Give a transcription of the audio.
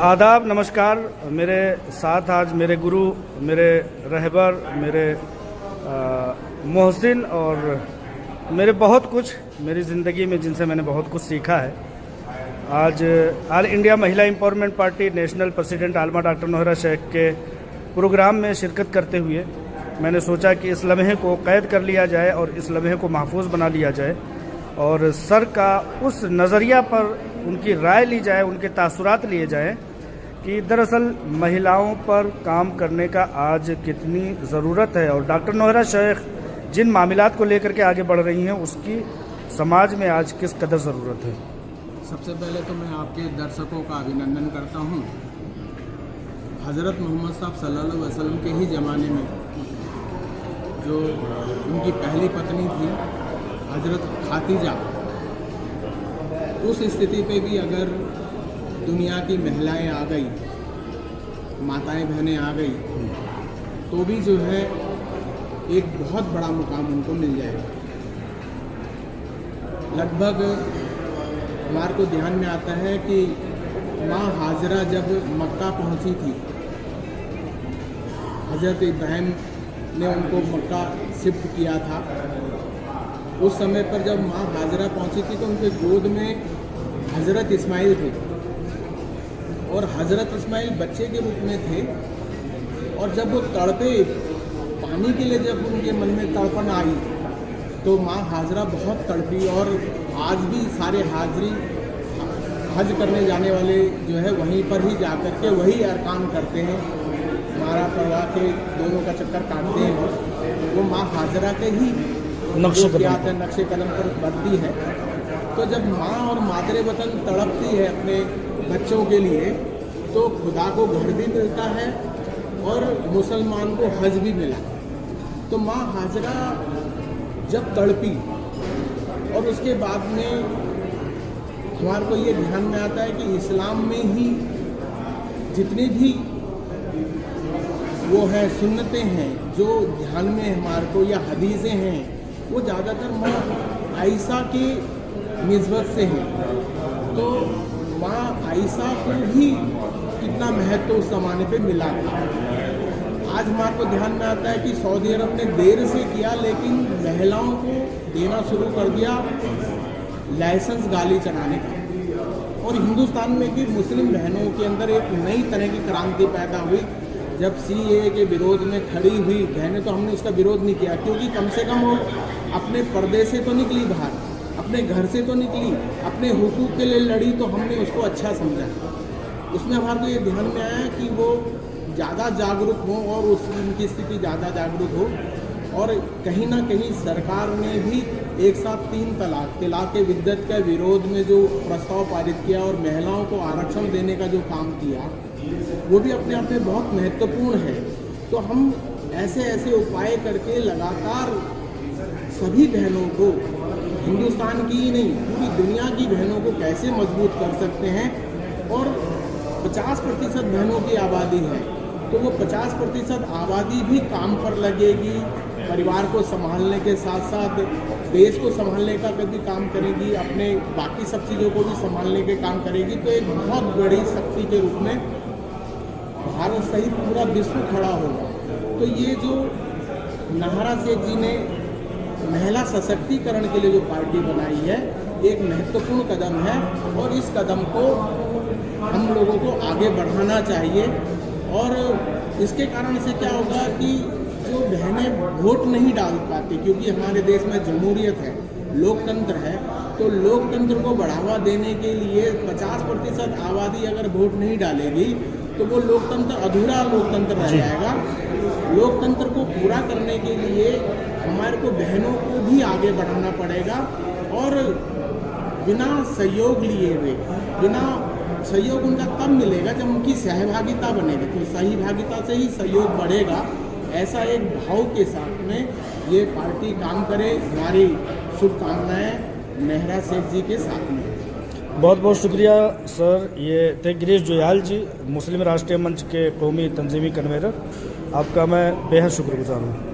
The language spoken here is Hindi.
आदाब, नमस्कार। मेरे साथ आज मेरे गुरु, मेरे रहबर, मेरे मोहसिन और मेरे बहुत कुछ मेरी ज़िंदगी में जिनसे मैंने बहुत कुछ सीखा है। आज ऑल इंडिया महिला empowerment party national president Alma doctor Nohra Shaikh के प्रोग्राम में शिरकत करते हुए मैंने सोचा कि इस लम्हे को कैद कर लिया जाए और इस लम्हे को महफूज बना लिया जाए और सर का उस नज़रिया पर उनकी राय ली जाए, उनके तासुरात लिए जाएं कि दरअसल महिलाओं पर काम करने का आज कितनी ज़रूरत है और डॉक्टर नोहरा शेख जिन मामलात को लेकर के आगे बढ़ रही हैं उसकी समाज में आज किस कदर ज़रूरत है। सबसे पहले तो मैं आपके दर्शकों का अभिनंदन करता हूं। हज़रत मोहम्मद साहब सल्लल्लाहु अलैहि वसल्लम के ही ज़माने में जो उनकी पहली पत्नी थी हज़रत खातीजा, उस स्थिति पे भी अगर दुनिया की महिलाएं आ गई, माताएं बहनें आ गई, तो भी जो है एक बहुत बड़ा मुकाम उनको मिल जाएगा। लगभग हमारे को ध्यान में आता है कि माँ हाजरा जब मक्का पहुंची थी, हज़रत इब्राहिम ने उनको मक्का शिफ्ट किया था। उस समय पर जब माँ हाजरा पहुंची थी तो उनके गोद में हज़रत इस्माइल थे और हज़रत इस्माइल बच्चे के रूप में थे। और जब वो तड़पे, पानी के लिए जब उनके मन में तड़पन आई तो माँ हाजरा बहुत तड़पी। और आज भी सारे हाजरी हज करने जाने वाले जो है वहीं पर ही जा कर के वही अरकान करते हैं, हमारा परिवार के दोनों का चक्कर काटते हैं, वो माँ हाजरा के ही नक्शे कदम पर बढ़ती है। तो जब माँ और मादरे वतन तड़पती है अपने बच्चों के लिए तो खुदा को घर भी मिलता है और मुसलमान को हज भी मिला। तो माँ हाजरा जब तड़पी और उसके बाद में हमारे को ये ध्यान में आता है कि इस्लाम में ही जितनी भी वो है सुन्नतें हैं जो ध्यान में हमारे को या हदीसें हैं वो ज़्यादातर माँ आयशा की निस्बत से हैं। तो माँ आयशा को भी कितना महत्व उस ज़माने पे मिला था। आज हमारे को ध्यान में आता है कि सऊदी अरब ने देर से किया लेकिन महिलाओं को देना शुरू कर दिया लाइसेंस गाड़ी चलाने का। और हिंदुस्तान में भी मुस्लिम बहनों के अंदर एक नई तरह की क्रांति पैदा हुई जब सीएए के विरोध में खड़ी हुई बहनें। तो हमने उसका विरोध नहीं किया क्योंकि कम से कम वो अपने पर्दे से तो निकली बाहर, अपने घर से तो निकली, अपने हुकूक के लिए लड़ी, तो हमने उसको अच्छा समझा। उसमें हमारे को ये ध्यान में आया कि वो ज़्यादा जागरूक हो और उनकी स्थिति ज़्यादा जागरूक हो। और कहीं ना कहीं सरकार ने भी एक साथ 3 तलाक के विद्दत के विरोध में जो प्रस्ताव पारित किया और महिलाओं को आरक्षण देने का जो काम किया वो भी अपने आप में बहुत महत्वपूर्ण है। तो हम ऐसे ऐसे उपाय करके लगातार सभी बहनों को, हिंदुस्तान की ही नहीं पूरी दुनिया की बहनों को कैसे मजबूत कर सकते हैं। और 50% बहनों की आबादी है तो वो 50% आबादी भी काम पर लगेगी, परिवार को संभालने के साथ साथ देश को संभालने का कभी काम करेगी, अपने बाकी सब चीज़ों को भी संभालने के काम करेगी। तो एक बहुत बड़ी शक्ति के रूप में भारत सहित पूरा विश्व खड़ा होगा। तो ये जो नोहरा शेख जी ने महिला सशक्तिकरण के लिए जो पार्टी बनाई है एक महत्वपूर्ण कदम है और इस कदम को हम लोगों को आगे बढ़ाना चाहिए। और इसके कारण से क्या होगा कि जो बहनें वोट नहीं डाल पाती, क्योंकि हमारे देश में जमहूरियत है, लोकतंत्र है, तो लोकतंत्र को बढ़ावा देने के लिए 50% आबादी अगर वोट नहीं डालेगी तो वो लोकतंत्र अधूरा लोकतंत्र रह जाएगा। लोकतंत्र को पूरा करने के लिए हमारे को बहनों को भी आगे बढ़ाना पड़ेगा और बिना सहयोग लिए हुए, बिना सहयोग उनका तब मिलेगा जब उनकी सहभागिता बनेगी। तो सहभागिता से ही सहयोग बढ़ेगा। ऐसा एक भाव के साथ में ये पार्टी काम करे। हमारी शुभकामनाएं नोहरा शेख जी के साथ में। बहुत बहुत शुक्रिया सर। ये थे गिरीश जोयाल जी, मुस्लिम राष्ट्रीय मंच के कौमी तंजीमी कन्वीनर। आपका मैं बेहद शुक्रगुजार हूँ।